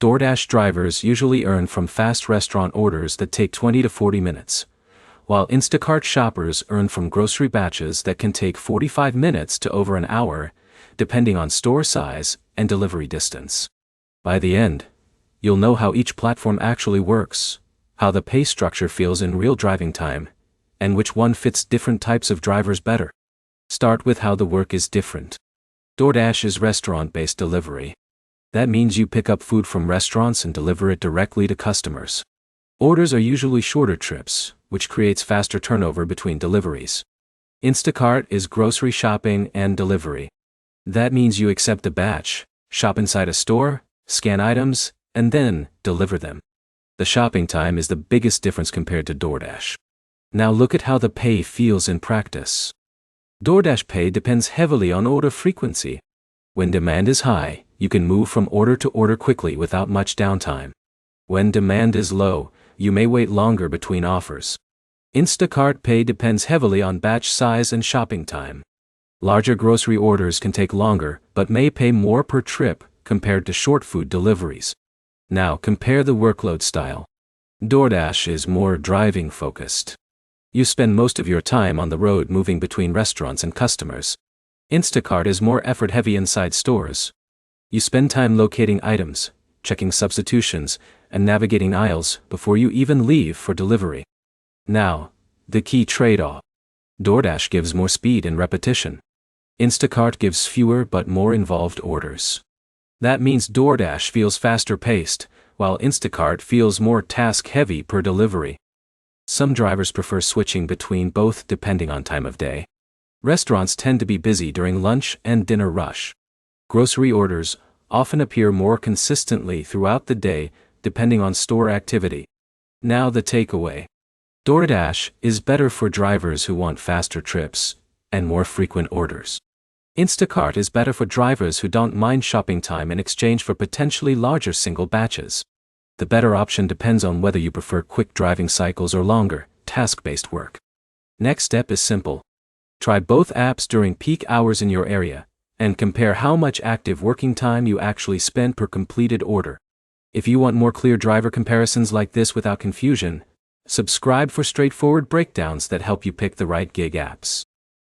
DoorDash drivers usually earn from fast restaurant orders that take 20 to 40 minutes, while Instacart shoppers earn from grocery batches that can take 45 minutes to over an hour, depending on store size and delivery distance. By the end, you'll know how each platform actually works, how the pay structure feels in real driving time, and which one fits different types of drivers better. Start with how the work is different. DoorDash is restaurant-based delivery. That means you pick up food from restaurants and deliver it directly to customers. Orders are usually shorter trips, which creates faster turnover between deliveries. Instacart is grocery shopping and delivery. That means you accept a batch, shop inside a store, scan items, and then deliver them. The shopping time is the biggest difference compared to DoorDash. Now look at how the pay feels in practice. DoorDash pay depends heavily on order frequency. When demand is high, you can move from order to order quickly without much downtime. When demand is low, you may wait longer between offers. Instacart pay depends heavily on batch size and shopping time. Larger grocery orders can take longer, but may pay more per trip compared to short food deliveries. Now compare the workload style. DoorDash is more driving focused. You spend most of your time on the road moving between restaurants and customers. Instacart is more effort-heavy inside stores. You spend time locating items, checking substitutions, and navigating aisles before you even leave for delivery. Now, the key trade-off. DoorDash gives more speed and repetition. Instacart gives fewer but more involved orders. That means DoorDash feels faster-paced, while Instacart feels more task-heavy per delivery. Some drivers prefer switching between both depending on time of day. Restaurants tend to be busy during lunch and dinner rush. Grocery orders often appear more consistently throughout the day depending on store activity. Now the takeaway. DoorDash is better for drivers who want faster trips and more frequent orders. Instacart is better for drivers who don't mind shopping time in exchange for potentially larger single batches. The better option depends on whether you prefer quick driving cycles or longer, task-based work. Next step is simple. Try both apps during peak hours in your area, and compare how much active working time you actually spend per completed order. If you want more clear driver comparisons like this without confusion, subscribe for straightforward breakdowns that help you pick the right gig apps.